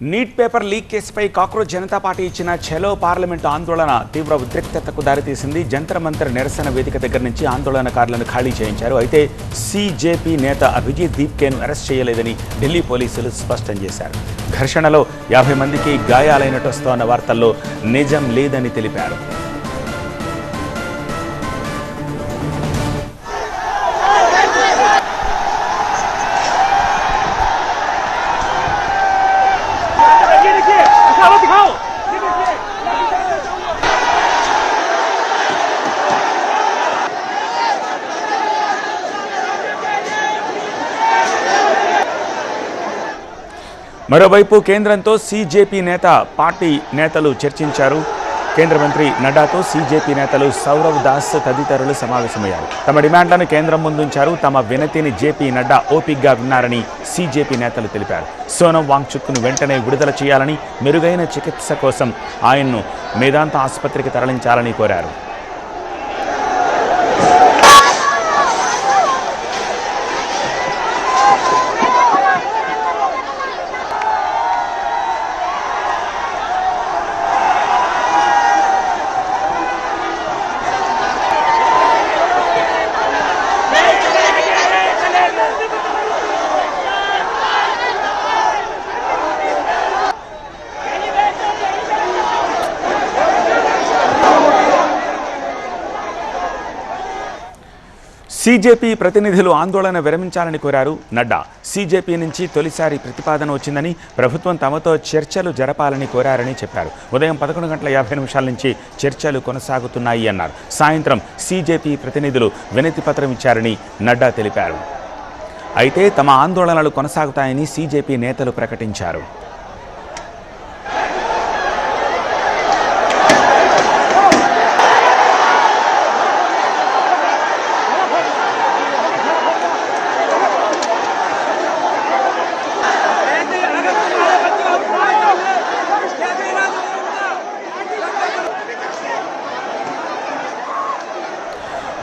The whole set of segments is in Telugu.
నీట్ పేపర్ లీక్ కేసుపై కాక్రోచ్ జనతా పార్టీ ఇచ్చిన ఛలో పార్లమెంటు ఆందోళన తీవ్ర ఉద్రిక్తతకు దారితీసింది. జంతర్ మంతర్ నిరసన వేదిక దగ్గర నుంచి ఆందోళనకారులను ఖాళీ చేయించారు. అయితే సీజేపీ నేత అభిజిత్ దీప్కేను అరెస్ట్ చేయలేదని ఢిల్లీ పోలీసులు స్పష్టం చేశారు. ఘర్షణలో 50 మందికి గాయాలైనట్టు వస్తోన్న వార్తల్లో నిజం లేదని తెలిపారు. మరోవైపు కేంద్రంతో సీజేపీ పార్టీ నేతలు చర్చించారు. కేంద్ర మంత్రి నడ్డాతో సీజేపీ నేతలు సౌరవ్ దాస్ తదితరులు సమావేశమయ్యారు. తమ డిమాండ్లను కేంద్రం ముందుంచారు. తమ వినతిని జేపీ నడ్డా ఓపిక్గా విన్నారని సీజేపీ నేతలు తెలిపారు. సోనం వాంగ్చుక్ను వెంటనే విడుదల చేయాలని, మెరుగైన చికిత్స కోసం ఆయన్ను మేదాంత ఆసుపత్రికి తరలించాలని కోరారు. సీజేపీ ప్రతినిధులు ఆందోళన విరమించాలని కోరారు నడ్డా. సీజేపీ నుంచి తొలిసారి ప్రతిపాదన వచ్చిందని, ప్రభుత్వం తమతో చర్చలు జరపాలని కోరారని చెప్పారు. ఉదయం 11:50 నుంచి చర్చలు కొనసాగుతున్నాయి అన్నారు. సాయంత్రం సీజేపీ ప్రతినిధులు వినతి పత్రం ఇచ్చారని నడ్డా తెలిపారు. అయితే తమ ఆందోళనలు కొనసాగుతాయని సీజేపీ నేతలు ప్రకటించారు.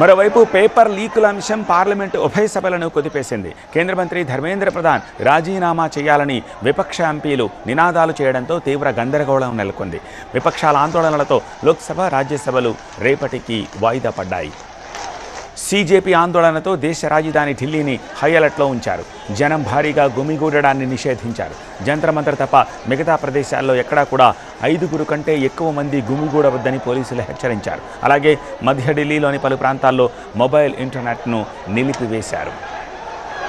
మరోవైపు పేపర్ లీకుల అంశం పార్లమెంటు ఉభయ సభలను కుదిపేసింది. కేంద్ర మంత్రి ధర్మేంద్ర ప్రధాన్ రాజీనామా చేయాలని విపక్ష ఎంపీలు నినాదాలు చేయడంతో తీవ్ర గందరగోళం నెలకొంది. విపక్షాల ఆందోళనలతో లోక్సభ, రాజ్యసభలు రేపటికి వాయిదా పడ్డాయి. సీజేపీ ఆందోళనతో దేశ రాజధాని ఢిల్లీని హై అలర్ట్లో ఉంచారు. జనం భారీగా గుమిగూడడాన్ని నిషేధించారు. జంతర్ మంతర్ తప్ప మిగతా ప్రదేశాల్లో ఎక్కడా కూడా 5 కంటే ఎక్కువ మంది గుమిగూడవద్దని పోలీసులు హెచ్చరించారు. అలాగే మధ్య ఢిల్లీలోని పలు ప్రాంతాల్లో మొబైల్ ఇంటర్నెట్ను నిలిపివేశారు.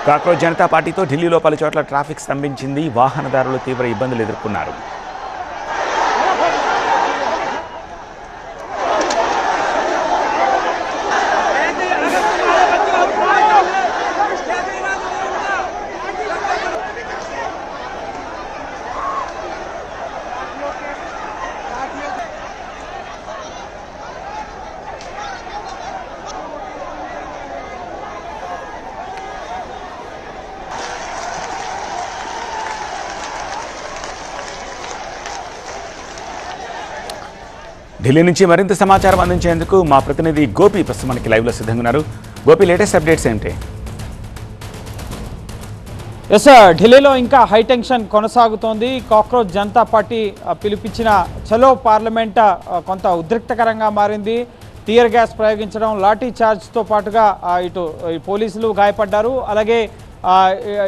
కాక్రోచ్ జనతా పార్టీతో ఢిల్లీలో పలు చోట్ల ట్రాఫిక్ స్తంభించింది. వాహనదారులు తీవ్ర ఇబ్బందులు ఎదుర్కొన్నారు. ఢిల్లీ నుంచి మరింత సమాచారం అందించేందుకు మా ప్రతినిధి గోపి ప్రస్తుతం మనకి లైవ్లో సిద్ధంగా ఉన్నారు. గోపి, లేటెస్ట్ అప్డేట్స్ ఏంటి? ఎస్, ఢిల్లీలో ఇంకా హైటెన్షన్ కొనసాగుతోంది. కాక్రోచ్ జనతా పార్టీ పిలిపించిన చలో పార్లమెంట్ కొంత ఉద్రిక్తకరంగా మారింది. టియర్ గ్యాస్ ప్రయోగించడం, లాఠీ చార్జ్తో పాటుగా ఇటు పోలీసులు గాయపడ్డారు. అలాగే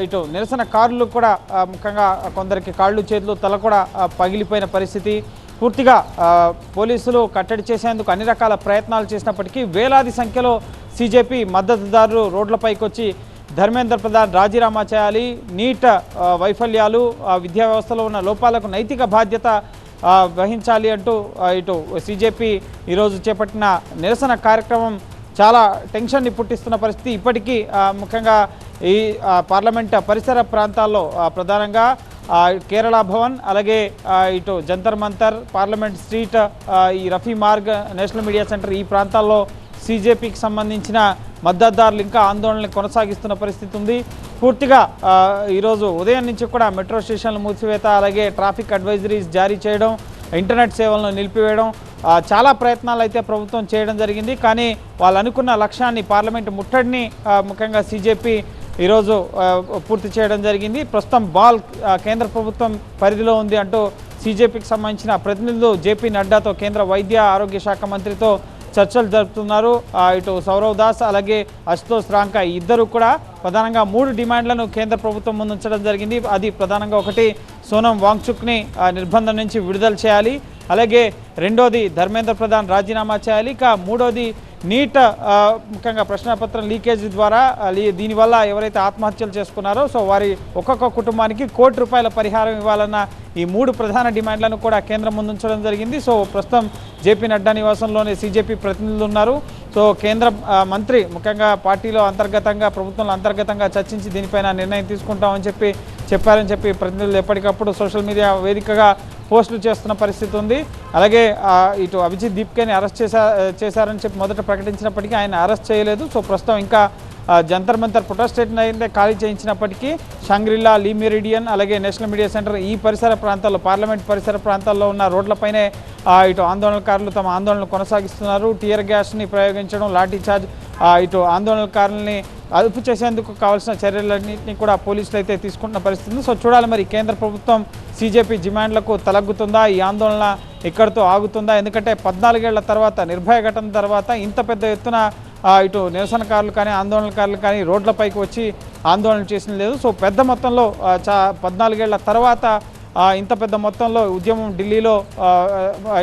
ఇటు నిరసనకారులు కూడా ముఖ్యంగా కొందరికి కాళ్ళు, చేతులు, తల కూడా పగిలిపోయిన పరిస్థితి. పూర్తిగా పోలీసులు కట్టడి చేసేందుకు అన్ని రకాల ప్రయత్నాలు చేసినప్పటికీ వేలాది సంఖ్యలో సీజేపీ మద్దతుదారులు రోడ్లపైకి వచ్చి ధర్మేంద్ర ప్రధాన్ రాజీనామా చేయాలి, నీట్ వైఫల్యాలు, విద్యా వ్యవస్థలో ఉన్న లోపాలకు నైతిక బాధ్యత వహించాలి అంటూ ఇటు సీజేపీ ఈరోజు చేపట్టిన నిరసన కార్యక్రమం చాలా టెన్షన్ని పుట్టిస్తున్న పరిస్థితి. ఇప్పటికీ ముఖ్యంగా ఈ పార్లమెంట్ పరిసర ప్రాంతాల్లో ప్రధానంగా కేరళ భవన్, అలాగే ఇటు జంతర్ మంతర్, పార్లమెంట్ స్ట్రీట్, ఈ Rafi Marg, national media centre, ఈ ప్రాంతాల్లో సీజేపీకి సంబంధించిన మద్దతుదారులు ఇంకా ఆందోళనలు కొనసాగిస్తున్న పరిస్థితి ఉంది. పూర్తిగా ఈరోజు ఉదయం నుంచి కూడా మెట్రో స్టేషన్లు మూసివేత, అలాగే ట్రాఫిక్ అడ్వైజరీస్ జారీ చేయడం, ఇంటర్నెట్ సేవలను నిలిపివేయడం, చాలా ప్రయత్నాలు అయితే ప్రభుత్వం చేయడం జరిగింది. కానీ వాళ్ళు అనుకున్న లక్ష్యాన్ని, పార్లమెంటు ముట్టడిని ముఖ్యంగా సీజేపీ ఈరోజు పూర్తి చేయడం జరిగింది. ప్రస్తుతం బాల్ కేంద్ర ప్రభుత్వం పరిధిలో ఉంది అంటూ సీజేపీకి సంబంధించిన ప్రతినిధులు జేపీ నడ్డాతో కేంద్ర వైద్య ఆరోగ్య శాఖ మంత్రితో చర్చలు జరుపుతున్నారు. ఇటు సౌరవ్ దాస్ అలాగే అశుతోష్ రాంకా ఇద్దరు కూడా ప్రధానంగా 3 డిమాండ్లను కేంద్ర ప్రభుత్వం ముందు ఉంచడం జరిగింది. అది ప్రధానంగా ఒకటి సోనం వాంగ్చుక్ని నిర్బంధం నుంచి విడుదల చేయాలి, అలాగే రెండోది ధర్మేంద్ర ప్రధాన్ రాజీనామా చేయాలి, ఇక మూడోది నీట్ ముఖ్యంగా ప్రశ్నపత్రం లీకేజీ ద్వారా దీనివల్ల ఎవరైతే ఆత్మహత్యలు చేసుకున్నారో సో వారి ఒక్కొక్క కుటుంబానికి ₹1 పరిహారం ఇవ్వాలన్న ఈ 3 ప్రధాన డిమాండ్లను కూడా కేంద్రం ముందుంచడం జరిగింది. సో ప్రస్తుతం జేపీ నడ్డా నివాసంలోనే సీజేపీ ప్రతినిధులు ఉన్నారు. సో కేంద్ర మంత్రి ముఖ్యంగా పార్టీలో అంతర్గతంగా ప్రభుత్వంలో అంతర్గతంగా చర్చించి దీనిపైన నిర్ణయం తీసుకుంటామని చెప్పారని చెప్పి ప్రతినిధులు ఎప్పటికప్పుడు సోషల్ మీడియా వేదికగా పోస్టులు చేస్తున్న పరిస్థితి ఉంది. అలాగే ఇటు అభిజిత్ దీప్కేని అరెస్ట్ చేశారని చెప్పి మొదట ప్రకటించినప్పటికీ ఆయన అరెస్ట్ చేయలేదు. సో ప్రస్తుతం ఇంకా జంతర్ మంతర్ ప్రొటెస్ట్ అయితే ఖాళీ చేయించినప్పటికీ షంగ్రిల్లా, లీ మెరిడియన్ అలాగే నేషనల్ మీడియా సెంటర్ ఈ పరిసర ప్రాంతాల్లో పార్లమెంట్ పరిసర ప్రాంతాల్లో ఉన్న రోడ్లపైనే ఇటు ఆందోళనకారులు తమ ఆందోళనలు కొనసాగిస్తున్నారు. టియర్ గ్యాస్ని ప్రయోగించడం, లాఠీ చార్జ్, ఇటు ఆందోళనకారులని అదుపు చేసేందుకు కావాల్సిన చర్యలన్నింటినీ కూడా పోలీసులు అయితే తీసుకుంటున్న పరిస్థితి. సో చూడాలి మరి కేంద్ర ప్రభుత్వం సీజేపీ డిమాండ్లకు తలగ్గుతుందా, ఈ ఆందోళన ఇక్కడితో ఆగుతుందా? ఎందుకంటే 14 ఏళ్ల తర్వాత నిర్భయ ఘటన తర్వాత ఇంత పెద్ద ఎత్తున ఇటు నిరసనకారులు కానీ ఆందోళనకారులు కానీ రోడ్లపైకి వచ్చి ఆందోళన చేసిన లేదు. సో పెద్ద మొత్తంలో 14 ఏళ్ల తర్వాత ఇంత పెద్ద మొత్తంలో ఉద్యమం ఢిల్లీలో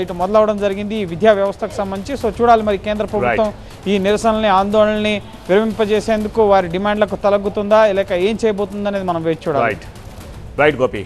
ఇటు మొదలవడం జరిగింది ఈ విద్యా వ్యవస్థకు సంబంధించి. సో చూడాలి మరి కేంద్ర ప్రభుత్వం ఈ నిరసనల్ని ఆందోళనని విరమింపజేసేందుకు వారి డిమాండ్లకు తలగ్గుతుందా లేక ఏం చేయబోతుందనేది మనం వేచి చూడాలి. Right Gopi.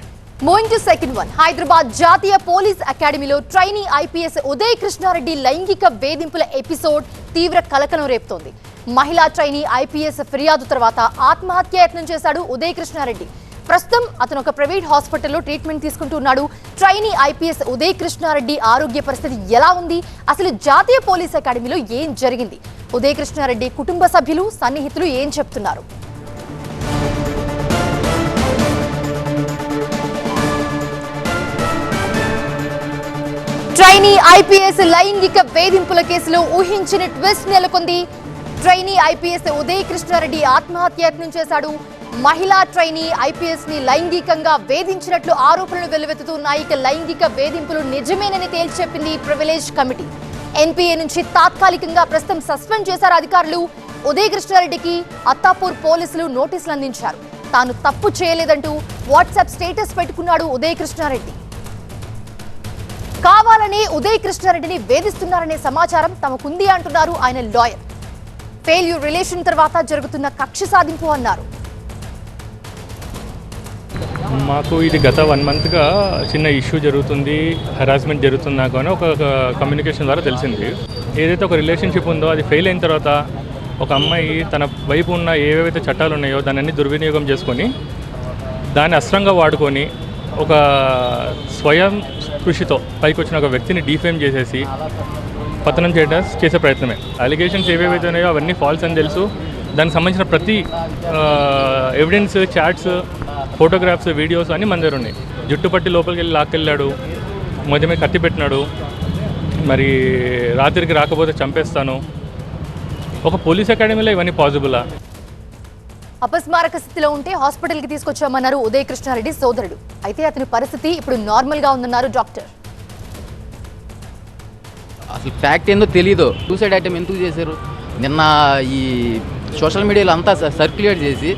Moving to second one, Hyderabad జాతీయ పోలీస్ అకాడమీలో ట్రైనీ ఐపీఎస్ ఉదయ్ కృష్ణారెడ్డి లైంగిక వేధింపుల ఎపిసోడ్ తీవ్ర కలకలం రేపుతోంది. మహిళా ట్రైనీ ఐపీఎస్ ఫిర్యాదు తర్వాత ఆత్మహత్యాయత్నం చేశాడు ఉదయ్ కృష్ణారెడ్డి. ప్రస్తుతం అతను ఒక ప్రైవేట్ హాస్పిటల్లో ట్రీట్మెంట్ తీసుకుంటున్నాడు. ట్రైనీ ఐపీఎస్ ఉదయ్ కృష్ణారెడ్డి ఆరోగ్య పరిస్థితి ఎలా ఉంది, అసలు జాతీయ పోలీస్ అకాడమీలో ఏం జరిగింది, ఉదయ్ కృష్ణారెడ్డి కుటుంబ సభ్యులు సన్నిహితులు ఏం చెప్తున్నారు? ట్రైనీ ఐపీఎస్ లైంగిక వేధింపుల కేసులో ఊహించిన ట్విస్ట్ నెలకొంది. ట్రైనీ ఐపీఎస్ ఉదయ్ కృష్ణారెడ్డి ఆత్మహత్యాయత్నం చేశాడు. మహిళా ట్రైనీ ఐపీఎస్ ని లైంగికంగా వేధించినట్లు ఆరోపణలు వెల్లువెత్తుతున్నాయి. ఇక లైంగిక వేధింపులు నిజమేనని తేల్చెప్పింది ప్రివిలేజ్ కమిటీ. ఎన్పీఏ నుంచి తాత్కాలికంగా ప్రస్తుతం సస్పెండ్ చేశారు అధికారులు. ఉదయ్ కృష్ణారెడ్డికి అత్తాపూర్ పోలీసులు నోటీసులు అందించారు. తాను తప్పు చేయలేదంటూ వాట్సాప్ స్టేటస్ పెట్టుకున్నాడు ఉదయ్ కృష్ణారెడ్డి. కావాలనే ఉదయ్ కృష్ణారెడ్డిని వేధిస్తున్నారనే సమాచారం తమకుంది అంటున్నారు ఆయన లాయర్. ఫెయిల్యూర్ రిలేషన్ తర్వాత జరుగుతున్న కక్ష సాధింపు అన్నారు. మాకు ఇది గత 1 మంత్గా చిన్న ఇష్యూ జరుగుతుంది, హెరాస్మెంట్ జరుగుతుంది నాకు అని ఒక కమ్యూనికేషన్ ద్వారా తెలిసింది. ఏదైతే ఒక రిలేషన్షిప్ ఉందో అది ఫెయిల్ అయిన తర్వాత ఒక అమ్మాయి తన వైపు ఉన్న ఏవేవైతే చట్టాలు ఉన్నాయో దాన్ని దుర్వినియోగం చేసుకొని దాన్ని అస్త్రంగా వాడుకొని ఒక స్వయం కృషితో పైకి వచ్చిన ఒక వ్యక్తిని డిఫేమ్ చేసేసి పతనం చేసే ప్రయత్నమే. అలిగేషన్స్ ఏవేవైతే ఉన్నాయో అవన్నీ ఫాల్స్ అని తెలుసు. దానికి సంబంధించిన ప్రతి ఎవిడెన్స్, చాట్స్, ఫోటోగ్రాఫ్స్, వీడియోస్ అన్నీ మన దగ్గర ఉన్నాయి. జుట్టు పట్టి లోపలికి వెళ్ళి లాక్కెళ్ళాడు, మధ్య కత్తి పెట్టినాడు, మరి రాత్రికి రాకపోతే చంపేస్తాను. ఒక పోలీస్ అకాడమీలో ఇవన్నీ పాసిబులా? అపస్మారక స్థితిలో ఉంటే హాస్పిటల్కి తీసుకొచ్చామన్నారు ఉదయ్ కృష్ణారెడ్డి సోదరుడు. అయితే అతని పరిస్థితి ఇప్పుడు నార్మల్గా ఉందన్నారు డాక్టర్. అసలు ఫ్యాక్ట్ ఏందో తెలీదు. సూసైడ్ ఐటమ్ ఎందుకు చేశారు? నిన్న ఈ సోషల్ మీడియాలో అంతా సర్క్యులేట్ చేసి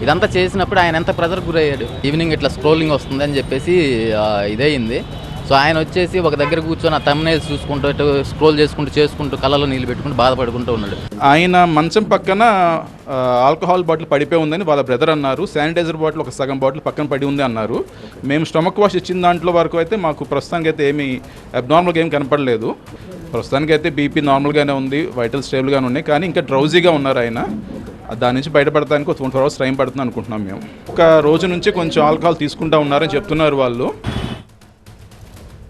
ఇదంతా చేసినప్పుడు ఆయన ఎంత ప్రెజర్కి గురయ్యాడు. ఈవినింగ్ ఇట్లా స్క్రోలింగ్ వస్తుంది అని చెప్పేసి ఇదయింది. సో ఆయన వచ్చేసి ఒక దగ్గర కూర్చొని ఆ థంబ్నెయిల్స్ చూసుకుంటూ స్క్రోల్ చేసుకుంటూ కళ్ళలో నీళ్ళు పెట్టుకుంటూ బాధపడుకుంటూ ఉన్నాడు. ఆయన మంచం పక్కన ఆల్కహాల్ బాటిల్ పడిపోయి ఉందని వాళ్ళ బ్రదర్ అన్నారు. శానిటైజర్ బాటిల్ ఒక సగం బాటిల్ పక్కన పడి ఉంది అన్నారు. మేము స్టమక్ వాష్ ఇచ్చిన దాంట్లో వరకు అయితే మాకు ప్రస్తుతానికి అయితే ఏమీ అబ్నార్మల్గా ఏం కనపడలేదు. ప్రస్తుతానికి అయితే బీపీ నార్మల్గానే ఉంది, వైటల్ స్టేబుల్గానే ఉన్నాయి. కానీ ఇంకా డ్రౌజీగా ఉన్నారు ఆయన. దాని నుంచి బయటపడటానికి ఒక 24 hours టైం పడుతుంది అనుకుంటున్నాం మేము. ఒక రోజు నుంచి కొంచెం ఆల్కహాల్ తీసుకుంటూ ఉన్నారని చెప్తున్నారు వాళ్ళు.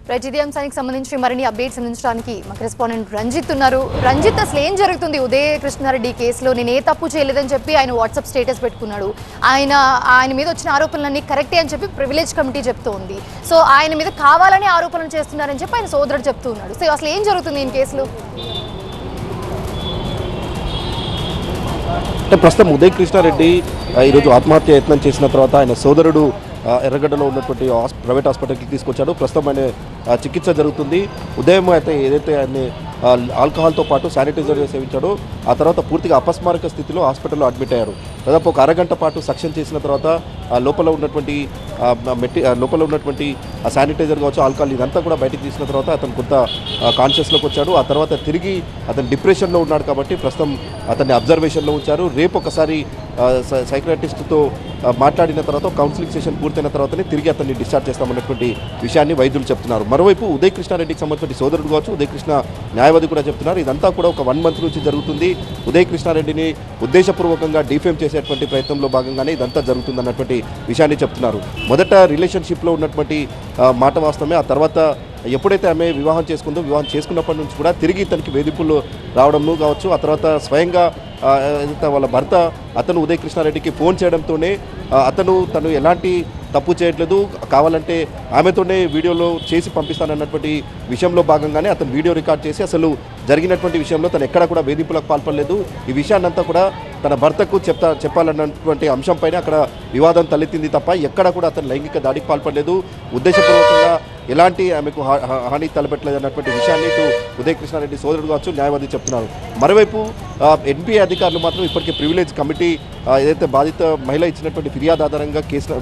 రైట్, ఇదే అంశానికి సంబంధించి మరిన్ని అప్డేట్స్ అందించడానికి మా కరెస్పాండెంట్ రంజిత్ ఉన్నారు. రంజిత్, అసలు ఏం జరుగుతుంది ఉదయ్ కృష్ణారెడ్డి కేసులో? నేను ఏ తప్పు చేయలేదని చెప్పి ఆయన వాట్సాప్ స్టేటస్ పెట్టుకున్నాడు. ఆయన మీద వచ్చిన ఆరోపణలన్నీ కరెక్టే అని చెప్పి ప్రివిలేజ్ కమిటీ చెప్తోంది. సో ఆయన మీద కావాలని ఆరోపణలు చేస్తున్నారని చెప్పి ఆయన సోదరుడు చెప్తూ ఉన్నాడు. సో అసలు ఏం జరుగుతుంది ఈ కేసులో? అంటే ప్రస్తుతం ఉదయ్ కృష్ణారెడ్డి ఈరోజు ఆత్మహత్య యత్నం చేసిన తర్వాత ఆయన సోదరుడు ఎర్రగడ్డలో ఉన్నటువంటి ప్రైవేట్ హాస్పిటల్కి తీసుకొచ్చాడు. ప్రస్తుతం ఆయన చికిత్స జరుగుతుంది. ఉదయం అయితే ఏదైతే ఆయన ఆల్కహాల్తో పాటు శానిటైజర్ సేవించాడో ఆ తర్వాత పూర్తిగా అపస్మారక స్థితిలో హాస్పిటల్లో అడ్మిట్ అయ్యారు. దాదాపు ఒక అరగంట పాటు సక్షన్ చేసిన తర్వాత లోపల ఉన్నటువంటి ఆ శానిటైజర్ కావచ్చు, ఆల్కహాల్ ఇదంతా కూడా బయటికి తీసిన తర్వాత అతను కొంత కాన్షియస్లోకి వచ్చాడు. ఆ తర్వాత తిరిగి అతను డిప్రెషన్లో ఉన్నాడు కాబట్టి ప్రస్తుతం అతన్ని అబ్జర్వేషన్లో ఉంచారు. రేపు ఒకసారి సైక్రాటిస్ట్తో మాట్లాడిన తర్వాత కౌన్సిలింగ్ సెషన్ పూర్తయిన తర్వాతనే తిరిగి అతన్ని డిశ్చార్జ్ చేస్తామన్నటువంటి విషయాన్ని వైద్యులు చెప్తున్నారు. మరోవైపు ఉదయ్ కృష్ణారెడ్డికి సంబంధించిన సోదరుడు కావచ్చు, ఉదయ్ కృష్ణ న్యాయవాది కూడా చెప్తున్నారు ఇదంతా కూడా ఒక 1 month నుంచి జరుగుతుంది. ఉదయ్ కృష్ణారెడ్డిని ఉద్దేశపూర్వకంగా డిఫేమ్ చేసేటువంటి ప్రయత్నంలో భాగంగానే ఇదంతా జరుగుతుందన్నటువంటి విషయాన్ని చెప్తున్నారు. మొదట రిలేషన్షిప్లో ఉన్నటువంటి మాట వాస్తవమే. ఆ తర్వాత ఎప్పుడైతే ఆమె వివాహం చేసుకున్నప్పటి నుంచి కూడా తిరిగి తనకి వేధింపులు రావడం కావచ్చు, ఆ తర్వాత స్వయంగా వాళ్ళ భర్త అతను ఉదయ్ కృష్ణారెడ్డికి ఫోన్ చేయడంతోనే తను ఎలాంటి తప్పు చేయట్లేదు, కావాలంటే ఆమెతోనే వీడియోలో చేసి పంపిస్తానన్నటువంటి విషయంలో భాగంగానే అతను వీడియో రికార్డ్ చేసి అసలు జరిగినటువంటి విషయంలో తను ఎక్కడ కూడా వేధింపులకు పాల్పడలేదు. ఈ విషయాన్నంతా కూడా తన భర్తకు చెప్పాలన్నటువంటి అంశంపైన అక్కడ వివాదం తలెత్తింది తప్ప ఎక్కడ కూడా అతను లైంగిక దాడికి పాల్పడలేదు, ఉద్దేశపూర్వకంగా ఎలాంటి ఆమెకు హాని తలపెట్టలేదు అన్నటువంటి విషయాన్ని ఇటు ఉదయ్ కృష్ణారెడ్డి సోదరుడు కావచ్చు న్యాయవాది చెప్తున్నారు. మరోవైపు ఎన్పిఏ అధికారులు మాత్రం ఇప్పటికే ప్రివిలేజ్ కమిటీ ఏదైతే బాధిత మహిళ ఇచ్చినటువంటి ఫిర్యాదు ఆధారంగా కేసు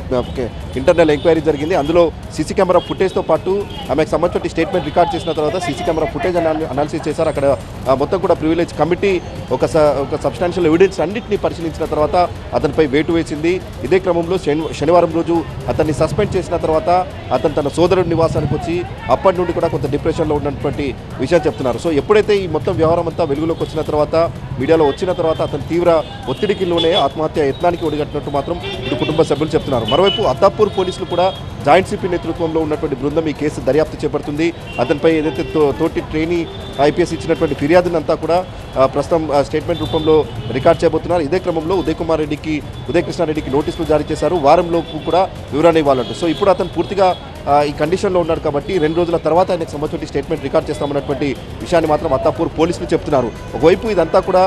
ఇంటర్నల్ ఎంక్వైరీ జరిగింది. అందులో సీసీ కెమెరా ఫుటేజ్తో పాటు ఆమెకు సంబంధించిన స్టేట్మెంట్ రికార్డ్ చేసిన తర్వాత సీసీ కెమెరా ఫుటేజ్ అనాలిసిస్ చేశారు. అక్కడ మొత్తం కూడా ప్రివిలేజ్ కమిటీ ఒక సబ్స్టాన్షియల్ ఎవిడెన్స్ అన్నింటినీ పరిశీలించిన తర్వాత అతనిపై వేటు వేసింది. ఇదే క్రమంలో శనివారం రోజు అతన్ని సస్పెండ్ చేసిన తర్వాత అతను తన సోదరుడి నివాసానికి వచ్చి అప్పటి నుండి కూడా కొంత డిప్రెషన్లో ఉన్నటువంటి విషయం చెప్తున్నారు. సో ఎప్పుడైతే ఈ మొత్తం వ్యవహారం అంతా వెలుగులోకి వచ్చిన తర్వాత, మీడియాలో వచ్చిన తర్వాత అతను తీవ్ర ఒత్తిడికి లోనే ఆత్మహత్య యత్నానికి ఒడిగట్టినట్టు మాత్రం ఇటు కుటుంబ సభ్యులు చెప్తున్నారు. మరోవైపు అత్తాపూర్ పోలీసులు కూడా జాయింట్ సిపి నేతృత్వంలో ఉన్నటువంటి బృందం ఈ కేసు దర్యాప్తు చేపడుతుంది. అతనిపై ఏదైతే తోటి ట్రైనీ ఐపీఎస్ ఇచ్చినటువంటి ఫిర్యాదునంతా కూడా ప్రస్తుతం స్టేట్మెంట్ రూపంలో రికార్డ్ చేయబోతున్నారు. ఇదే క్రమంలో ఉదయ్ కృష్ణారెడ్డికి నోటీసులు జారీ చేశారు. వారంలోపు కూడా వివరణ ఇవ్వాలంటూ. సో ఇప్పుడు అతను పూర్తిగా ఈ కండిషన్లో ఉన్నాడు కాబట్టి 2 రోజుల తర్వాత ఆయనకు సంబంధించిన స్టేట్మెంట్ రికార్డ్ చేస్తామన్నటువంటి విషయాన్ని మాత్రం అత్తాపూర్ పోలీసులు చెప్తున్నారు. ఒకవైపు ఇదంతా కూడా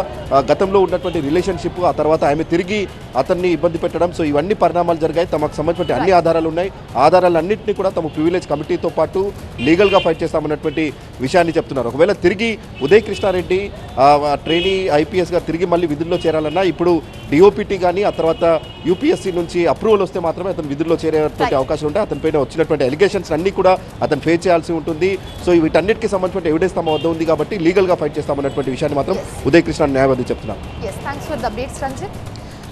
గతంలో ఉన్నటువంటి రిలేషన్షిప్, ఆ తర్వాత ఆమె తిరిగి అతన్ని ఇబ్బంది పెట్టడం, సో ఇవన్నీ పరిణామాలు జరిగాయి. తమకు సంబంధించిన అన్ని ఆధారాలు ఉన్నాయి. ఆధారాలన్నింటినీ కూడా తమ ప్రివిలేజ్ కమిటీతో పాటు లీగల్గా ఫైట్ చేస్తామన్నటువంటి విషయాన్ని చెప్తున్నారు. ఒకవేళ తిరిగి ఉదయ్ కృష్ణారెడ్డి ట్రైనీ ఐపీఎస్గా తిరిగి మళ్ళీ విధుల్లో చేరాలన్నా ఇప్పుడు డిఓపిటీ కానీ ఆ తర్వాత యూపీఎస్సీ నుంచి అప్రూవల్ వస్తే మాత్రమే అతను విధుల్లో చేరేటువంటి అవకాశం ఉంటే అతనిపైన వచ్చినటువంటి ఎలిగేషన్స్ అన్నీ కూడా అతను ఫేస్ చేయాల్సి ఉంటుంది. సో వీటన్నిటికీ సంబంధించిన ఎవిడెన్స్ తమ వద్ద ఉంది కాబట్టి లీగల్గా ఫైట్ చేస్తామన్నటువంటి విషయాన్ని మాత్రం ఉదయ్ కృష్ణ న్యాయవాది చెప్తున్నారు.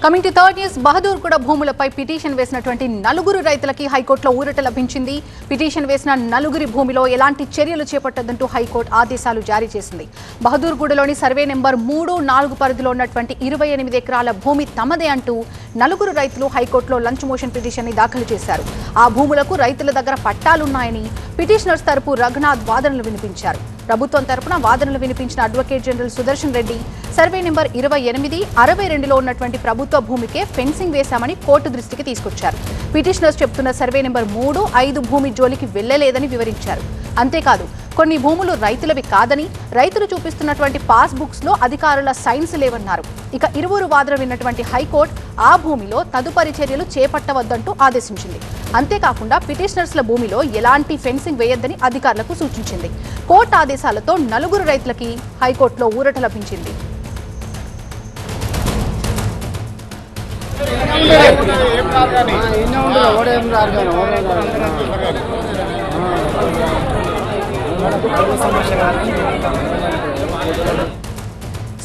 Coming to third news, Bahadurguda భూములపై పిటిషన్ వేసినటువంటి 4 రైతులకి హైకోర్టులో ఊరట లభించింది. పిటిషన్ వేసిన 4 భూమిలో ఎలాంటి చర్యలు చేపట్టదంటూ హైకోర్టు ఆదేశాలు జారీ చేసింది. బహదూర్గూడలోని సర్వే నెంబర్ 3, 4 పరిధిలో ఉన్నటువంటి 28 ఎకరాల భూమి తమదే అంటూ 4 రైతులు హైకోర్టులో లంచ్ మోషన్ పిటిషన్ ని దాఖలు చేశారు. ఆ భూములకు రైతుల దగ్గర పట్టాలున్నాయని పిటిషనర్స్ తరపు రఘునాథ్ వాదనలు వినిపించారు. ప్రభుత్వం తరపున వాదనలు వినిపించిన advocate general Sudarshan Reddy survey number 28, 62లో ఉన్నటువంటి ప్రభుత్వ భూమికే ఫెన్సింగ్ వేశామని కోర్టు దృష్టికి తీసుకొచ్చారు. పిటిషనర్స్ చెప్తున్న సర్వే నెంబర్ 3, 5 భూమి జోలికి వెళ్లలేదని వివరించారు. అంతేకాదు కొన్ని భూములు రైతులవి కాదని, రైతులు చూపిస్తున్నటువంటి పాస్ బుక్స్ లో అధికారుల సైన్స్ లేవన్నారు. ఇక ఇరువురు వాదన విన్నటువంటి హైకోర్టు ఆ భూమిలో తదుపరి చర్యలు చేపట్టవద్దంటూ ఆదేశించింది. అంతేకాకుండా పిటిషనర్స్ల భూమిలో ఎలాంటి ఫెన్సింగ్ వేయొద్దని అధికారులకు సూచించింది. కోర్టు ఆదేశాలతో 4 రైతులకి హైకోర్టులో ఊరట లభించింది.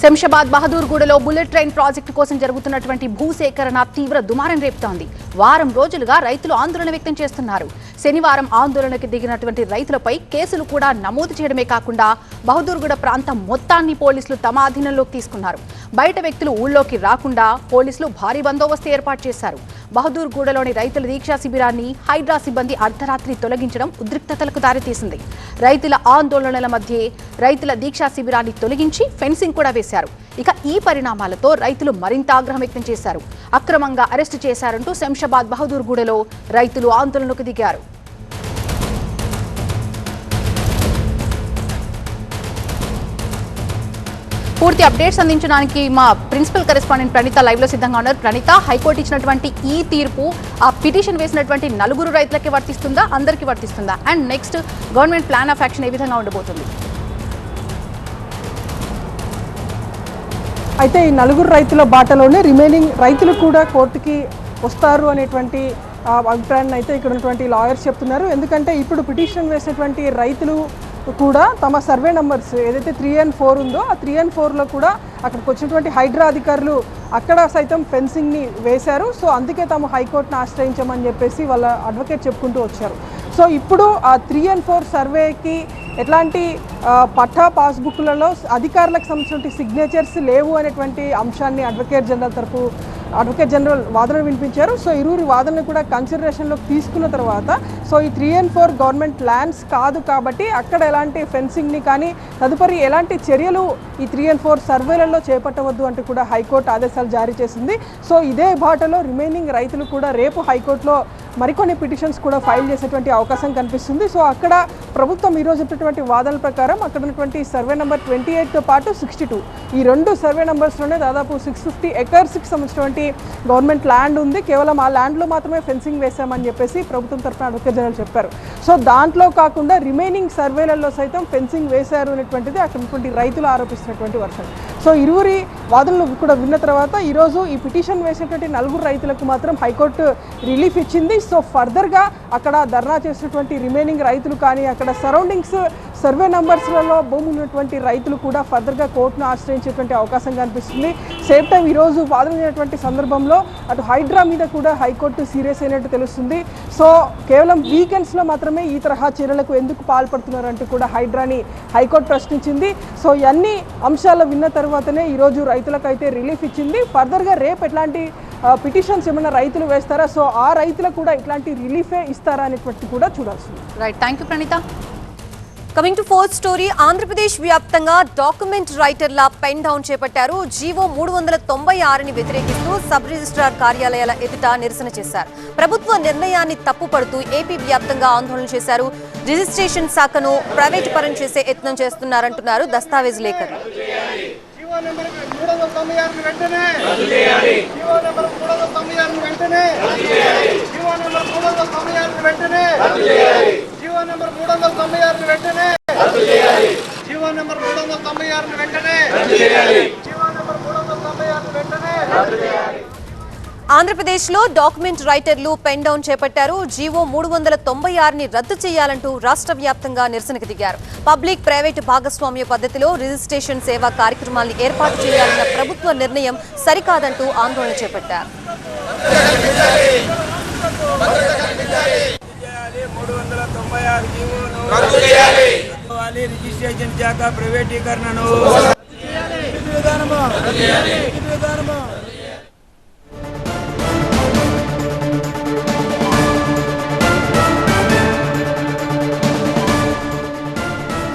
శంషాబాద్ బహదూర్గూడలో బుల్లెట్ ట్రైన్ ప్రాజెక్టు కోసం జరుగుతున్నటువంటి భూసేకరణ తీవ్ర దుమారం రేపుతోంది. వారం రోజులుగా రైతులు ఆందోళన వ్యక్తం చేస్తున్నారు. శనివారం ఆందోళనకు దిగినటువంటి రైతులపై కేసులు కూడా నమోదు చేయడమే కాకుండా బహదూర్గూడ ప్రాంతం మొత్తాన్ని పోలీసులు తమ ఆధీనంలోకి తీసుకున్నారు. బయట వ్యక్తులు ఊళ్ళోకి రాకుండా పోలీసులు భారీ బందోబస్తు ఏర్పాటు చేశారు. బహదూర్గూడలోని రైతుల దీక్షా శిబిరాన్ని హైడ్రా సిబ్బంది అర్ధరాత్రి తొలగించడం ఉద్రిక్తతలకు దారితీసింది. రైతుల ఆందోళనల మధ్యే రైతుల దీక్షా శిబిరాన్ని తొలగించి ఫెన్సింగ్ కూడా వేశారు. ఇక ఈ పరిణామాలతో రైతులు మరింత ఆగ్రహం వ్యక్తం చేశారు. అక్రమంగా అరెస్టు చేశారంటూ శంషాబాద్ బహదూర్గూడలో రైతులు ఆందోళనకు దిగారు. పూర్తి అప్డేట్స్ అందించడానికి మా ప్రిన్సిపల్ కరెస్పాండెంట్ ప్రణీత లైవ్ లో సిద్ధంగా ఉన్నారు. ప్రణీత, హైకోర్టు ఇచ్చినటువంటి ఈ తీర్పు ఆ పిటిషన్ వేసినటువంటి 4 రైతులకి వర్తిస్తుందా, అందరికీ వర్తిస్తుందా? And next government plan of action ఏ విధంగా ఉండబోతుంది? అయితే ఈ 4 రైతుల బాటలోనే రిమైనింగ్ రైతులు కూడా కోర్టుకి వస్తారు అనేటువంటి అభిప్రాయాన్ని అయితే ఇక్కడ ఉన్నటువంటి లాయర్స్ చెప్తున్నారు. ఎందుకంటే ఇప్పుడు పిటిషన్ వేసినటువంటి రైతులు కూడా తమ సర్వే నెంబర్స్ ఏదైతే 3 and 4 ఉందో ఆ 3 and 4లో కూడా అక్కడికి వచ్చినటువంటి హైడ్రా అధికారులు అక్కడ సైతం ఫెన్సింగ్ని వేశారు. సో అందుకే తాము హైకోర్టును ఆశ్రయించామని చెప్పేసి వాళ్ళ అడ్వకేట్ చెప్పుకుంటూ వచ్చారు. సో ఇప్పుడు ఆ 3 and 4 సర్వేకి ఎట్లాంటి పట్టా పాస్బుక్లలో అధికారులకు సంబంధించిన సిగ్నేచర్స్ లేవు అనేటువంటి అంశాన్ని అడ్వకేట్ జనరల్ వాదన వినిపించారు. సో ఇరువురి వాదనలు కూడా కన్సిడరేషన్లోకి తీసుకున్న తర్వాత సో ఈ 3 and 4 గవర్నమెంట్ ల్యాండ్స్ కాదు కాబట్టి అక్కడ ఎలాంటి ఫెన్సింగ్ని కానీ తదుపరి ఎలాంటి చర్యలు ఈ 3 and 4 సర్వేలలో చేపట్టవద్దు అంటూ కూడా హైకోర్టు ఆదేశాలు జారీ చేసింది. సో ఇదే బాటలో రిమైనింగ్ రైతులు కూడా రేపు హైకోర్టులో మరికొన్ని పిటిషన్స్ కూడా ఫైల్ చేసేటువంటి అవకాశం కనిపిస్తుంది. సో అక్కడ ప్రభుత్వం ఈరోజు చెప్పినటువంటి వాదనల ప్రకారం అక్కడ ఉన్నటువంటి సర్వే నెంబర్ 28తో పాటు 62 ఈ 2 సర్వే నెంబర్స్లోనే దాదాపు 650 acresకి సంబంధించినటువంటి గవర్నమెంట్ ల్యాండ్ ఉంది. కేవలం ఆ ల్యాండ్లో మాత్రమే ఫెన్సింగ్ వేశామని చెప్పేసి ప్రభుత్వం తరఫున అడ్వకేట్ జనరల్ చెప్పారు. సో దాంట్లో కాకుండా రిమైనింగ్ సర్వేలలో సైతం ఫెన్సింగ్ వేశారు అనేటువంటిది అక్కడ ఉన్నటువంటి రైతులు ఆరోపిస్తున్నటువంటి వర్షన్. సో ఇరువురి వాదనలు కూడా విన్న తర్వాత ఈరోజు ఈ పిటిషన్ వేసినటువంటి 4 రైతులకు మాత్రం హైకోర్టు రిలీఫ్ ఇచ్చింది. సో ఫర్దర్గా అక్కడ ధర్నా చేసినటువంటి రిమైనింగ్ రైతులు కానీ అక్కడ సరౌండింగ్స్ సర్వే నంబర్స్లలో భూమి ఉన్నటువంటి రైతులు కూడా ఫర్దర్గా కోర్టును ఆశ్రయించేటువంటి అవకాశం కనిపిస్తుంది. సేమ్ టైం ఈరోజు వాదనటువంటి సందర్భంలో అటు హైడ్రా మీద కూడా హైకోర్టు సీరియస్ అయినట్టు తెలుస్తుంది. సో కేవలం వీకెండ్స్లో మాత్రమే ఈ తరహా చర్యలకు ఎందుకు పాల్పడుతున్నారంటూ కూడా హైడ్రాని హైకోర్టు ప్రశ్నించింది. సో ఇవన్నీ అంశాలు విన్న తర్వాతనే ఈరోజు రైతులకైతే రిలీఫ్ ఇచ్చింది. ఫర్దర్గా రేపు ఎట్లాంటి పిటిషన్స్ ఏమైనా రైతులు వేస్తారా, సో ఆ రైతులకు కూడా ఇట్లాంటి రిలీఫే ఇస్తారా అనేటువంటి కూడా చూడాల్సింది. Right, thank you Praneetha. Coming to fourth story, Andhra Pradesh వ్యాప్తంగా డాక్యుమెంట్ రైటర్ల పెన్ డౌన్ చేపట్టారు. జీవో 396ని వ్యతిరేకిస్తూ సబ్ రిజిస్ట్రార్ కార్యాలయాల ఎదుట నిరసన చేశారు. ప్రభుత్వ నిర్ణయాన్ని తప్పుపడుతూ ఏపీ వ్యాప్తంగా ఆందోళన చేశారు. రిజిస్ట్రేషన్ శాఖను ప్రైవేటు పరం చేసే యత్నం చేస్తున్నారంటున్నారు దస్తావేజ్ లేఖలు. ఆంధ్రప్రదేశ్లో డాక్యుమెంట్ రైటర్లు పెన్ డౌన్ చేపట్టారు. జీవో 396ని రద్దు చేయాలంటూ రాష్ట్ర వ్యాప్తంగా నిరసనకు దిగారు. పబ్లిక్ ప్రైవేటు భాగస్వామ్య పద్ధతిలో రిజిస్ట్రేషన్ సేవా కార్యక్రమాలను ఏర్పాటు చేయాలన్న ప్రభుత్వ నిర్ణయం సరికాదంటూ ఆందోళన చేపట్టారు.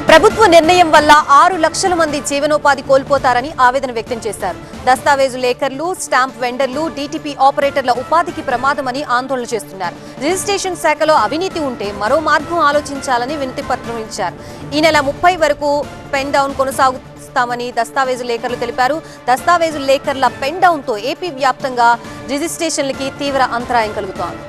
ప్రభుత్వ నిర్ణయం వల్ల 6 లక్షల మంది జీవనోపాధి కోల్పోతారని ఆవేదన వ్యక్తం చేశారు. దస్తావేజు లేఖర్లు, స్టాంప్ వెండర్లు, డీటీపీ ఆపరేటర్ల ఉపాధికి ప్రమాదమని ఆందోళన చేస్తున్నారు. రిజిస్ట్రేషన్ శాఖలో అవినీతి ఉంటే మరో మార్గం ఆలోచించాలని వినతి పత్రం ఇచ్చారు. ఈ నెల 30 వరకు పెన్ డౌన్ కొనసాగుతామని దస్తావేజు లేఖర్లు తెలిపారు. దస్తావేజు లేఖర్ల పెన్ డౌన్ తో ఏపీ వ్యాప్తంగా రిజిస్ట్రేషన్లకి తీవ్ర అంతరాయం కలుగుతోంది.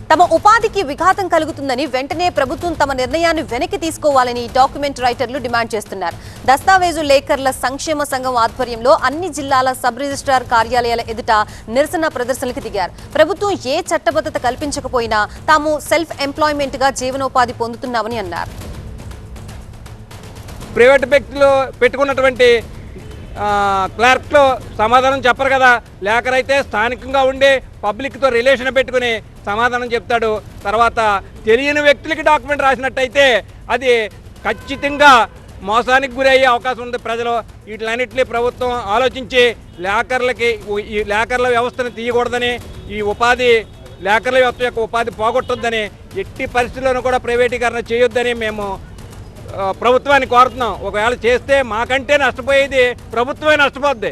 తమ ఉపాధికి విఘాతం కలుగుతుందని వెంటనే ప్రభుత్వం తమ నిర్ణయాన్ని వెనక్కి తీసుకోవాలని డాక్యుమెంట్ రైటర్లు డిమాండ్ చేస్తున్నారు. దస్తావేజు లేఖర్ల సంక్షేమ సంఘం ఆధ్వర్యంలో అన్ని జిల్లాల సబ్ రిజిస్ట్రార్ కార్యాలయాల ఎదుట నిరసన ప్రదర్శనలకు దిగారు. ప్రభుత్వం ఏ చట్టబద్ధత కల్పించకపోయినా తాము సెల్ఫ్ ఎంప్లాయ్మెంట్ గా జీవనోపాధి పొందుతున్నామని అన్నారు. ప్రైవేట్ వ్యక్తులు పెట్టుకున్నటువంటి క్లర్క్లో సమాధానం చెప్పరు కదా. లేఖరైతే స్థానికంగా ఉండి పబ్లిక్తో రిలేషన్ పెట్టుకుని సమాధానం చెప్తాడు. తర్వాత తెలియని వ్యక్తులకి డాక్యుమెంట్ రాసినట్టయితే అది ఖచ్చితంగా మోసానికి గురయ్యే అవకాశం ఉంది. ప్రజలు వీటిలన్నింటినీ ప్రభుత్వం ఆలోచించి ఈ లేఖర్ల వ్యవస్థను తీయకూడదని, ఈ లేఖర్ల వ్యవస్థ యొక్క ఉపాధి పోగొట్టొద్దని, ఎట్టి పరిస్థితుల్లోనూ కూడా ప్రైవేటీకరణ చేయొద్దని మేము ప్రభుత్వాన్ని కోరుతున్నాం. ఒకవేళ చేస్తే మాకంటే నష్టపోయేది ప్రభుత్వమే నష్టపోద్ది.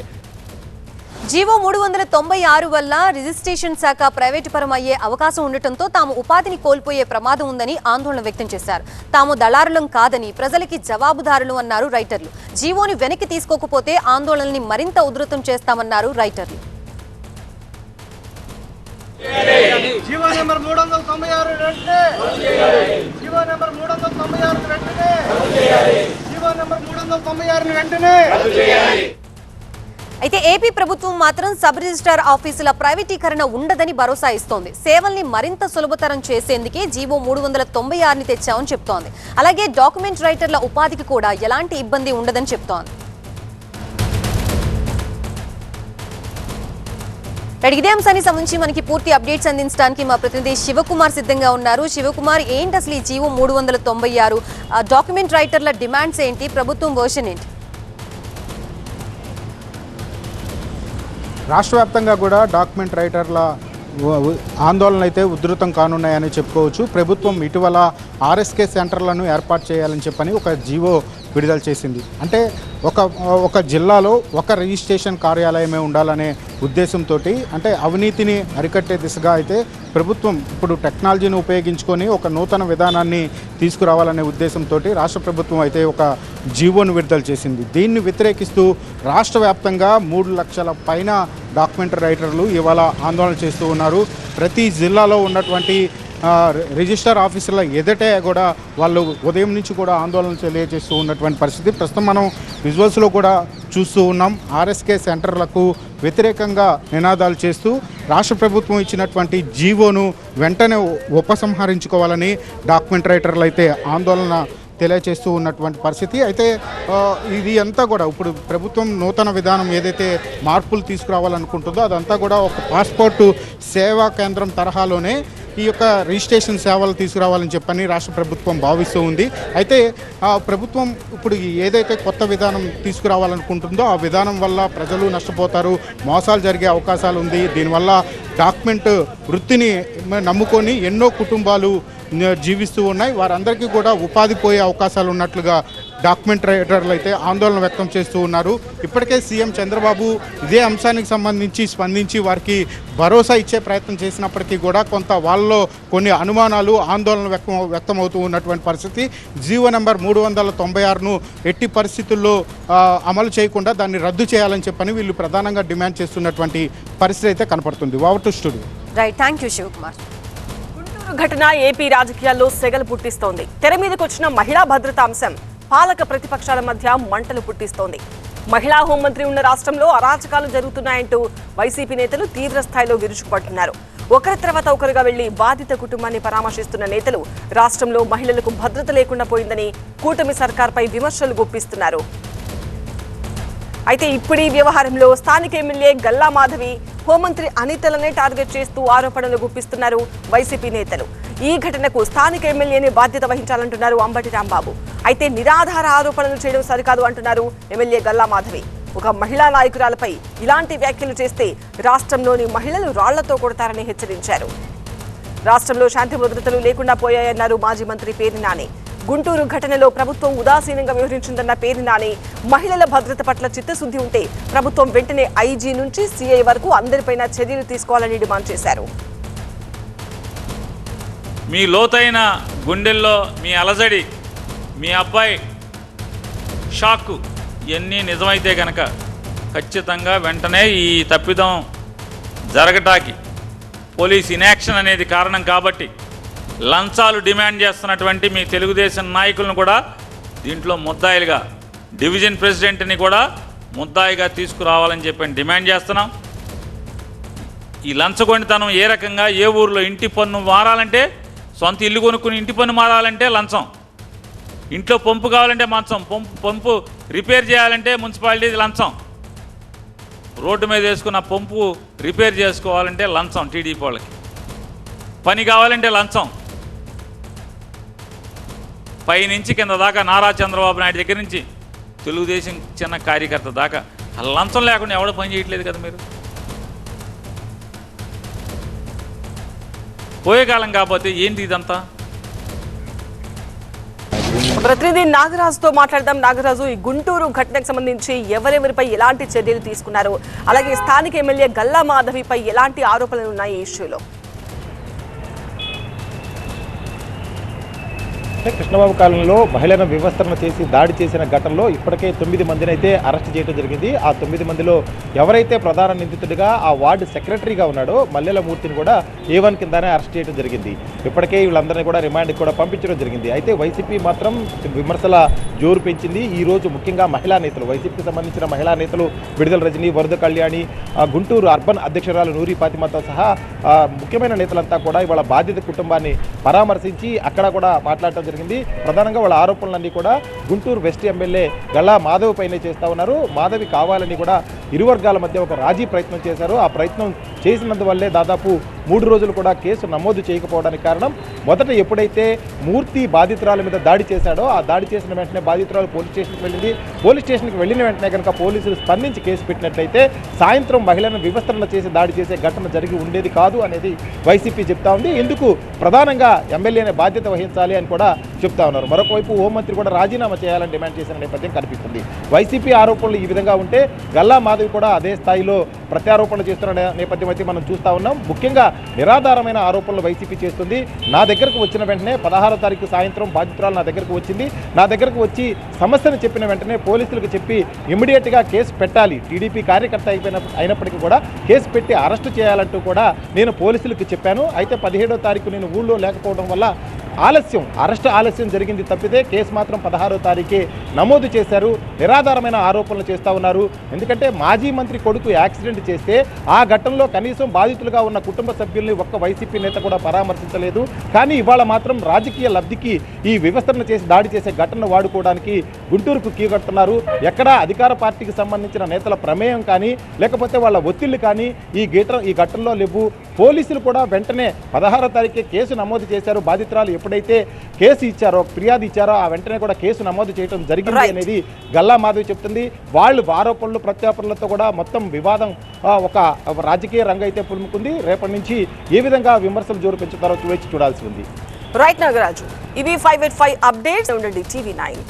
జీవో 396 వల్ల రిజిస్ట్రేషన్ శాఖ ప్రైవేటు పరం అయ్యే అవకాశం ఉండటంతో తాము ఉపాధిని కోల్పోయే ప్రమాదం ఉందని ఆందోళన వ్యక్తం చేశారు. తాము దళారులం కాదని ప్రజలకి జవాబుదారులు అన్నారు రైటర్లు. జీవోని వెనక్కి తీసుకోకపోతే ఆందోళనని మరింత ఉధృతం చేస్తామన్నారు రైటర్లు. జీవో నెంబర్ 396 వెంటనే జీవో నెంబర్ 396 వెంటనే జీవో నెంబర్ 396 వెంటనే. అయితే ఏపీ ప్రభుత్వం మాత్రం సబ్ రిజిస్ట్రార్ ఆఫీసుల ప్రైవేటీకరణ ఉండదని భరోసా ఇస్తోంది. సేవల్ని మరింత సులభతరం చేసేందుకే జీవో 396ని తెచ్చామని చెప్తోంది. అలాగే డాక్యుమెంట్ రైటర్ల ఉపాధికి కూడా ఎలాంటి ఇబ్బంది ఉండదని చెప్తోంది. ఇదే అంశానికి సంబంధించి మనకి పూర్తి అప్డేట్స్ అందించడానికి మా ప్రతినిధి శివకుమార్ సిద్ధంగా ఉన్నారు. శివకుమార్, ఏంటి అసలు ఈ జీవో 396 డాక్యుమెంట్ రైటర్ల డిమాండ్స్ ఏంటి, ప్రభుత్వం వర్షన్ ఏంటి? రాష్ట్ర వ్యాప్తంగా కూడా డాక్యుమెంట్ రైటర్ల ఆందోళనలు అయితే ఉధృతం కానున్నాయని చెప్పుకోవచ్చు. ప్రభుత్వం ఇటీవల ఆర్ఎస్కే సెంటర్లను ఏర్పాటు చేయాలని చెప్పని ఒక జీవో విడుదల చేసింది. అంటే ఒక జిల్లాలో ఒక రిజిస్ట్రేషన్ కార్యాలయమే ఉండాలనే ఉద్దేశంతో, అంటే అవినీతిని అరికట్టే దిశగా అయితే ప్రభుత్వం ఇప్పుడు టెక్నాలజీని ఉపయోగించుకొని ఒక నూతన విధానాన్ని తీసుకురావాలనే ఉద్దేశంతో రాష్ట్ర ప్రభుత్వం అయితే ఒక జీవోను విడుదల చేసింది. దీన్ని వ్యతిరేకిస్తూ రాష్ట్ర వ్యాప్తంగా 3 లక్షల పైన డాక్యుమెంటరీ రైటర్లు ఇవాళ ఆందోళన చేస్తూ ఉన్నారు. ప్రతి జిల్లాలో ఉన్నటువంటి రిజిస్టర్ ఆఫీసుల ఎదుటే కూడా వాళ్ళు ఉదయం నుంచి కూడా ఆందోళన తెలియజేస్తూ ఉన్నటువంటి పరిస్థితి ప్రస్తుతం మనం విజువల్స్లో కూడా చూస్తూ ఉన్నాం. ఆర్ఎస్కే సెంటర్లకు వ్యతిరేకంగా నినాదాలు చేస్తూ రాష్ట్ర ప్రభుత్వం ఇచ్చినటువంటి జీవోను వెంటనే ఉపసంహరించుకోవాలని డాక్యుమెంట్ రైటర్లు అయితే ఆందోళన తెలియచేస్తూ ఉన్నటువంటి పరిస్థితి. అయితే ఇది అంతా కూడా ఇప్పుడు ప్రభుత్వం నూతన విధానం ఏదైతే మార్పులు తీసుకురావాలనుకుంటుందో అదంతా కూడా ఒక పాస్పోర్టు సేవా కేంద్రం తరహాలోనే ఈ యొక్క రిజిస్ట్రేషన్ సేవలు తీసుకురావాలని చెప్పని రాష్ట్ర ప్రభుత్వం భావిస్తూ ఉంది. అయితే ప్రభుత్వం ఇప్పుడు ఏదైతే కొత్త విధానం తీసుకురావాలనుకుంటుందో ఆ విధానం వల్ల ప్రజలు నష్టపోతారు, మోసాలు జరిగే అవకాశాలు ఉంది. దీనివల్ల డాక్యుమెంట్ వృత్తిని నమ్ముకొని ఎన్నో కుటుంబాలు జీవిస్తూ ఉన్నాయి. వారందరికీ కూడా ఉపాధి పోయే అవకాశాలు ఉన్నట్లుగా డాక్యుమెంట్ రైటర్లు అయితే ఆందోళన వ్యక్తం చేస్తూ ఉన్నారు. ఇప్పటికే సీఎం చంద్రబాబు ఇదే అంశానికి సంబంధించి స్పందించి వారికి భరోసా ఇచ్చే ప్రయత్నం చేసినప్పటికీ కూడా కొంత వాళ్ళలో కొన్ని అనుమానాలు, ఆందోళన వ్యక్తమవుతూ ఉన్నటువంటి పరిస్థితి. జీవో నెంబర్ 396ను ఎట్టి పరిస్థితుల్లో అమలు చేయకుండా దాన్ని రద్దు చేయాలని చెప్పని వీళ్ళు ప్రధానంగా డిమాండ్ చేస్తున్నటువంటి పరిస్థితి అయితే కనపడుతుంది. Over to studio. Right, thank you Sivakumar. ఘటన ఏపీ రాజకీయాల్లో సెగలు పుట్టిస్తోంది. తెర మీదకు వచ్చిన మహిళా భద్రతా అంశం పాలక ప్రతిపక్షాల మధ్య మంటలు పుట్టిస్తోంది. మహిళా హోంమంత్రి ఉన్న రాష్ట్రంలో అరాచకాలు జరుగుతున్నాయంటూ వైసీపీ నేతలు తీవ్ర స్థాయిలో విరుచుకుపడుతున్నారు. ఒకరి తర్వాత ఒకరుగా వెళ్లి బాధిత కుటుంబాన్ని పరామర్శిస్తున్న నేతలు రాష్ట్రంలో మహిళలకు భద్రత లేకుండా పోయిందని కూటమి సర్కార్పై విమర్శలు గుప్పిస్తున్నారు. అయితే ఇప్పుడు ఈ వ్యవహారంలో స్థానిక ఎమ్మెల్యే గల్లా మాధవి, హోంమంత్రి అనితలనే టార్గెట్ చేస్తూ ఆరోపణలు గుప్పిస్తున్నారు వైసీపీ నేతలు. ఈ ఘటనకు స్థానిక ఎమ్మెల్యేని బాధ్యత వహించాలంటున్నారు అంబటి రాంబాబు. అయితే నిరాధార ఆరోపణలు చేయడం సరికాదు అంటున్నారు ఎమ్మెల్యే గల్లా మాధవి. ఒక మహిళా నాయకురాలపై ఇలాంటి వ్యాఖ్యలు చేస్తే రాష్ట్రంలోని మహిళలు రాళ్లతో కొడతారని హెచ్చరించారు. రాష్ట్రంలో శాంతి భద్రతలు లేకుండా పోయాయన్నారు మాజీ మంత్రి పేర్ని నాని. గుంటూరు ఘటనలో ప్రభుత్వం ఉదాసీనంగా వ్యవహరించిందన్న పేర్ని నాని, మహిళల భద్రత పట్ల చిత్తశుద్ధి ఉంటే ప్రభుత్వం వెంటనే ఐజీ నుంచి సిఐ వరకు అందరిపైన చర్యలు తీసుకోవాలని డిమాండ్ చేశారు. మీ లోతైన గుండెల్లో మీ అలజడి, మీ అబ్బాయి షాక్ ఇవన్నీ నిజమైతే కనుక ఖచ్చితంగా వెంటనే ఈ తప్పిదం జరగటానికి పోలీస్ ఇన్యాక్షన్ అనేది కారణం కాబట్టి లంచాలు డిమాండ్ చేస్తున్నటువంటి మీ తెలుగుదేశం నాయకులను కూడా దీంట్లో ముద్దాయిలుగా, డివిజన్ ప్రెసిడెంట్ని కూడా ముద్దాయిగా తీసుకురావాలని చెప్పి డిమాండ్ చేస్తున్నాం. ఈ లంచగొండితనం ఏ రకంగా, ఏ ఊరిలో ఇంటి పన్ను మారాలంటే, సొంత ఇల్లు కొనుక్కుని ఇంటి పన్ను మారాలంటే లంచం, ఇంట్లో పంపు కావాలంటే మంచం, పంపు రిపేర్ చేయాలంటే మున్సిపాలిటీ లంచం, రోడ్డు మీద వేసుకున్న పంపు రిపేర్ చేసుకోవాలంటే లంచం, టీడీపీ వాళ్ళకి పని కావాలంటే లంచం, పైనుంచి కింద దాకా నారా చంద్రబాబు నాయుడు దగ్గర నుంచి తెలుగుదేశం చిన్న కార్యకర్త దాకా ఆ లంచం లేకుండా ఎవడో పని చేయట్లేదు కదా. మీరు పోయే కాలం కాకపోతే ఏంటి ఇదంతా? ప్రతినిధి నాగరాజుతో మాట్లాడదాం. నాగరాజు, ఈ గుంటూరు ఘటనకు సంబంధించి ఎవరెవరిపై ఎలాంటి చర్యలు తీసుకున్నారు, అలాగే స్థానిక ఎమ్మెల్యే గల్లా మాధవిపై ఎలాంటి ఆరోపణలు ఉన్నాయి ఈ ఇష్యూలో? కృష్ణబాబు కాలంలో మహిళలను వివస్త్రణ చేసి దాడి చేసిన ఘటనలో ఇప్పటికే 9 మందిని అయితే అరెస్ట్ చేయడం జరిగింది. ఆ 9 మందిలో ఎవరైతే ప్రధాన నిందితుడిగా ఆ వార్డు సెక్రటరీగా ఉన్నాడో మల్లెల మూర్తిని కూడా A1 కిందనే అరెస్ట్ చేయడం జరిగింది. ఇప్పటికే వీళ్ళందరినీ కూడా రిమాండ్కి కూడా పంపించడం జరిగింది. అయితే వైసీపీ మాత్రం విమర్శల జోరు పెంచింది. ఈ రోజు ముఖ్యంగా మహిళా నేతలు, వైసీపీకి సంబంధించిన మహిళా నేతలు విడుదల రజని, వరద కళ్యాణి, గుంటూరు అర్బన్ అధ్యక్షురాలు నూరి ఫాతిమాతో సహా ముఖ్యమైన నేతలంతా కూడా ఇవాళ బాధిత కుటుంబాన్ని పరామర్శించి అక్కడ కూడా మాట్లాడటం జరిగింది. ప్రధానంగా వాళ్ళ ఆరోపణలన్నీ కూడా గుంటూరు వెస్ట్ ఎమ్మెల్యే గల్లా మాధవ్ పైనే చేస్తూ ఉన్నారు. మాధవి కావాలని కూడా ఇరు వర్గాల మధ్య ఒక రాజీ ప్రయత్నం చేశారు. ఆ ప్రయత్నం చేసినందువల్లే దాదాపు 3 రోజులు కూడా కేసు నమోదు చేయకపోవడానికి కారణం, మొదట ఎప్పుడైతే మూర్తి బాధితురాల మీద దాడి చేశాడో ఆ దాడి చేసిన వెంటనే బాధితురాలు పోలీస్ స్టేషన్కి వెళ్ళింది. పోలీస్ స్టేషన్కి వెళ్ళిన వెంటనే కనుక పోలీసులు స్పందించి కేసు పెట్టినట్లయితే సాయంత్రం మహిళలను వివస్త్రణ చేసి దాడి చేసే ఘటన జరిగి ఉండేది కాదు అనేది వైసీపీ చెప్తా ఉంది. ఇందుకు ప్రధానంగా ఎమ్మెల్యేనే బాధ్యత వహించాలి అని కూడా చెప్తా ఉన్నారు. మరొకవైపు హోంమంత్రి కూడా రాజీనామా చేయాలని డిమాండ్ చేసిన నేపథ్యం కనిపిస్తుంది. వైసీపీ ఆరోపణలు ఈ విధంగా ఉంటే గల్లా మాధవి కూడా అదే స్థాయిలో ప్రత్యారోపణలు చేస్తున్న నేపథ్యం అయితే మనం చూస్తూ ఉన్నాం. ముఖ్యంగా నిరాధారమైన ఆరోపణలు వైసీపీ చేస్తుంది. నా దగ్గరకు వచ్చిన వెంటనే 16వ తారీఖు సాయంత్రం బాధితురాలు నా దగ్గరకు వచ్చింది. నా దగ్గరకు వచ్చి సమస్యను చెప్పిన వెంటనే పోలీసులకు చెప్పి ఇమ్మీడియట్గా కేసు పెట్టాలి, టీడీపీ కార్యకర్త అయినప్పటికీ కూడా కేసు పెట్టి అరెస్టు చేయాలంటూ కూడా నేను పోలీసులకు చెప్పాను. అయితే 17వ తారీఖు నేను ఊళ్ళో లేకపోవడం వల్ల అరెస్ట్ ఆలస్యం జరిగింది తప్పితే కేసు మాత్రం 16వ తారీఖే నమోదు చేశారు. నిరాధారమైన ఆరోపణలు చేస్తూ ఉన్నారు. ఎందుకంటే మాజీ మంత్రి కొడుకు యాక్సిడెంట్ చేస్తే ఆ ఘటనలో కనీసం బాధితులుగా ఉన్న కుటుంబ సభ్యుల్ని ఒక్క వైసీపీ నేత కూడా పరామర్శించలేదు. కానీ ఇవాళ మాత్రం రాజకీయ లబ్ధికి ఈ వివస్త్రణ చేసి దాడి చేసే ఘటనను వాడుకోవడానికి గుంటూరుకు కీగొడుతున్నారు. ఎక్కడా అధికార పార్టీకి సంబంధించిన నేతల ప్రమేయం కానీ లేకపోతే వాళ్ళ ఒత్తిళ్లు కానీ ఈ ఘటనలో లేవు. పోలీసులు కూడా వెంటనే 16వ తారీఖే కేసు నమోదు చేశారు. బాధితురాలు ఎప్పుడైతే కేసు ఇచ్చారో, ఫిర్యాదు ఇచ్చారో ఆ వెంటనే కూడా కేసు నమోదు చేయడం జరిగింది అనేది గల్లా మాధవి చెప్తుంది. వాళ్ళు ఆరోపణలు ప్రత్యారోపణలతో కూడా మొత్తం వివాదం ఒక రాజకీయ రంగం అయితే పులుముకుంది. రేపటి నుంచి ఏ విధంగా విమర్శలు జోరు పెంచుతారో వేచి చూడాల్సి ఉంది. రైట్ నాగరాజు, ఇవి 585 అప్డేట్స్. ఉండండి TV9.